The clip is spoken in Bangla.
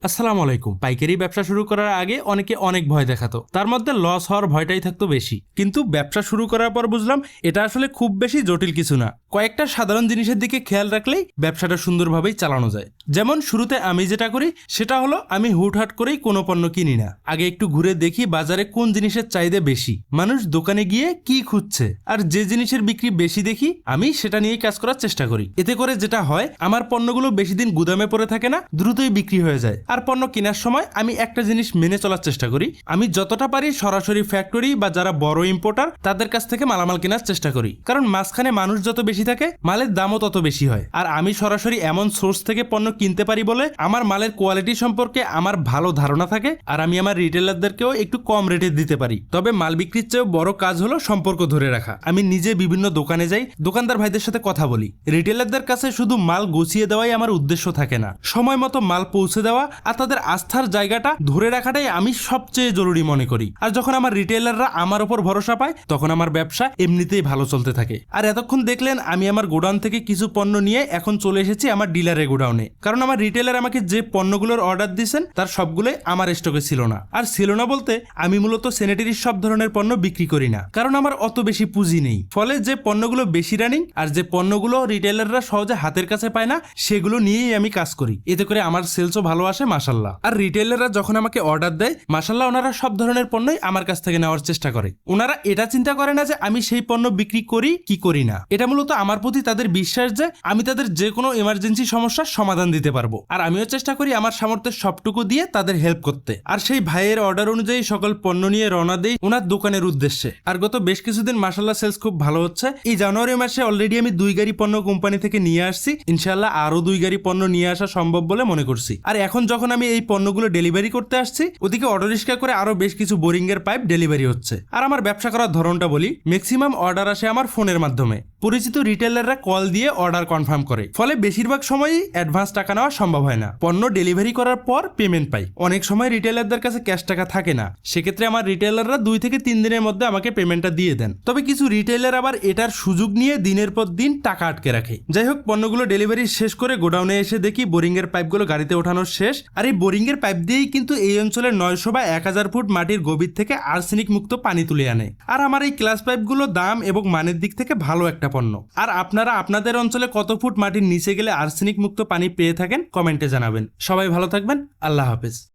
আসসালামু আলাইকুম। পাইকারি ব্যবসা শুরু করার আগে অনেকে অনেক ভয় দেখাতো, তার মধ্যে লস হওয়ার ভয়টাই থাকতো বেশি। কিন্তু ব্যবসা শুরু করার পর বুঝলাম এটা আসলে খুব বেশি জটিল কিছু না। কয়েকটা সাধারণ জিনিসের দিকে খেয়াল রাখলেই ব্যবসাটা সুন্দরভাবেই চালানো যায়। যেমন শুরুতে আমি যেটা করি সেটা হলো আমি হুটহাট করেই কোনো পণ্য কিনি না। আগে একটু ঘুরে দেখি বাজারে কোন জিনিসের চাহিদা বেশি, মানুষ দোকানে গিয়ে কি খুঁজছে, আর যে জিনিসের বিক্রি বেশি দেখি আমি সেটা নিয়েই কাজ করার চেষ্টা করি। এতে করে যেটা হয়, আমার পণ্যগুলো বেশি দিন গুদামে পড়ে থাকে না, দ্রুতই বিক্রি হয়ে যায়। আর পণ্য কেনার সময় আমি একটা জিনিস মেনে চলার চেষ্টা করি, আমি যতটা পারি সরাসরি ফ্যাক্টরি বা যারা বড় ইম্পোর্টার তাদের কাছ থেকে মালামাল কেনার চেষ্টা করি। কারণ মাঝখানে মানুষ যত বেশি থাকে মালের দামও তত বেশি হয়। আর আমি সরাসরি এমন সোর্স থেকে পণ্য কিনতে পারি বলে আমার মালের কোয়ালিটি সম্পর্কে আমার ভালো ধারণা থাকে, আর আমি আমার রিটেলারদেরকেও একটু কম রেটে দিতে পারি। তবে মাল বিক্রির চেয়েও বড় কাজ হলো সম্পর্ক ধরে রাখা। আমি নিজে বিভিন্ন দোকানে যাই, দোকানদার ভাইদের সাথে কথা বলি। রিটেলারদের কাছে শুধু মাল গুছিয়ে দেওয়াই আমার উদ্দেশ্য থাকে না, সময় মতো মাল পৌঁছে দেওয়া আর তাদের আস্থার জায়গাটা ধরে রাখাটাই আমি সবচেয়ে জরুরি মনে করি। আর যখন আমার রিটেলাররা আমার উপর ভরসা পায় তখন আমার ব্যবসা এমনিতেই ভালো চলতে থাকে। আর এতক্ষণ দেখলেন আমি আমার গোডাউন থেকে কিছু পণ্য নিয়ে এখন চলে এসেছি আমার ডিলারের গোডাউনে, কারণ আমার রিটেলার আমাকে যে পণ্যগুলোর অর্ডার দিয়েছেন তার সবগুলোই আমার স্টকে ছিল না। আর ছিল না বলতে আমি মূলত স্যানিটারির সব ধরনের পণ্য বিক্রি করি না, কারণ আমার অত বেশি পুঁজি নেই। ফলে যে পণ্যগুলো বেশি রানিং আর যে পণ্যগুলো রিটেলাররা সহজে হাতের কাছে পায় না সেগুলো নিয়েই আমি কাজ করি। এতে করে আমার সেলসও ভালো আসে মাশাআল্লাহ। আর রিটেলাররা যখন আমাকে অর্ডার দেয় মাশাআল্লাহ ওনারা সব ধরনের পণ্যই আমার কাছ থেকে নেওয়ার চেষ্টা করে। ওনারা এটা চিন্তা করে না যে আমি সেই পণ্য বিক্রি করি কি করি না, এটা মূলত আমার প্রতি তাদের বিশ্বাস যে আমি তাদের যে কোনো এমার্জেন্সি সমস্যার সমাধান দিতে পারবো। আর আমিও চেষ্টা করি আমার সামর্থ্যের সবটুকু দিয়ে তাদের হেল্প করতে। আর সেই ভাইয়ের অর্ডার অনুযায়ী সকল পণ্য নিয়ে রওনা দেই ওনার দোকানের উদ্দেশ্যে। আর গত বেশ কিছুদিন মাশাআল্লাহ সেলস খুব ভালো হচ্ছে। এই জানুয়ারি মাসে অলরেডি আমি 2 গাড়ি পণ্য কোম্পানি থেকে নিয়ে আসছি, ইনশাআল্লাহ আরো 2 গাড়ি পণ্য নিয়ে আসা সম্ভব বলে মনে করছি। আর এখন যখন আমি এই পণ্যগুলো ডেলিভারি করতে আসছি, ওদিকে অটোরিক্সা করে আরো বেশ কিছু বোরিং এর পাইপ ডেলিভারি হচ্ছে। আর আমার ব্যবসা করার ধরনটা বলি, ম্যাক্সিমাম অর্ডার আসে আমার ফোনের মাধ্যমে। পরিচিত রিটেলাররা কল দিয়ে অর্ডার কনফার্ম করে, ফলে বেশিরভাগ সময়ই অ্যাডভান্স টাকা নেওয়া সম্ভব হয় না। পণ্য ডেলিভারি করার পর পেমেন্ট পাই। অনেক সময় রিটেলারদের কাছে ক্যাশ টাকা থাকে না, সেক্ষেত্রে আমার রিটেলাররা 2 থেকে 3 দিনের মধ্যে আমাকে পেমেন্টটা দিয়ে দেন। তবে কিছু রিটেলার আবার এটার সুযোগ নিয়ে দিনের পর দিন টাকা আটকে রাখে। যাই হোক, পণ্যগুলো ডেলিভারি শেষ করে গোডাউনে এসে দেখি বোরিং এর পাইপগুলো গাড়িতে ওঠানোর শেষ। আর এই বোরিং এর পাইপ দিয়েই কিন্তু এই অঞ্চলের 900 বা 1000 ফুট মাটির গভীর থেকে আর্সেনিক মুক্ত পানি তুলে আনে। আর আমার এই ক্লাস পাইপগুলো দাম এবং মানের দিক থেকে ভালো একটা পণ্য। আর আপনারা আপনাদের অঞ্চলে কত ফুট মাটির নিচে গেলে আর্সেনিক মুক্ত পানি পেয়ে থাকেন কমেন্টে জানাবেন। সবাই ভালো থাকবেন, আল্লাহ হাফেজ।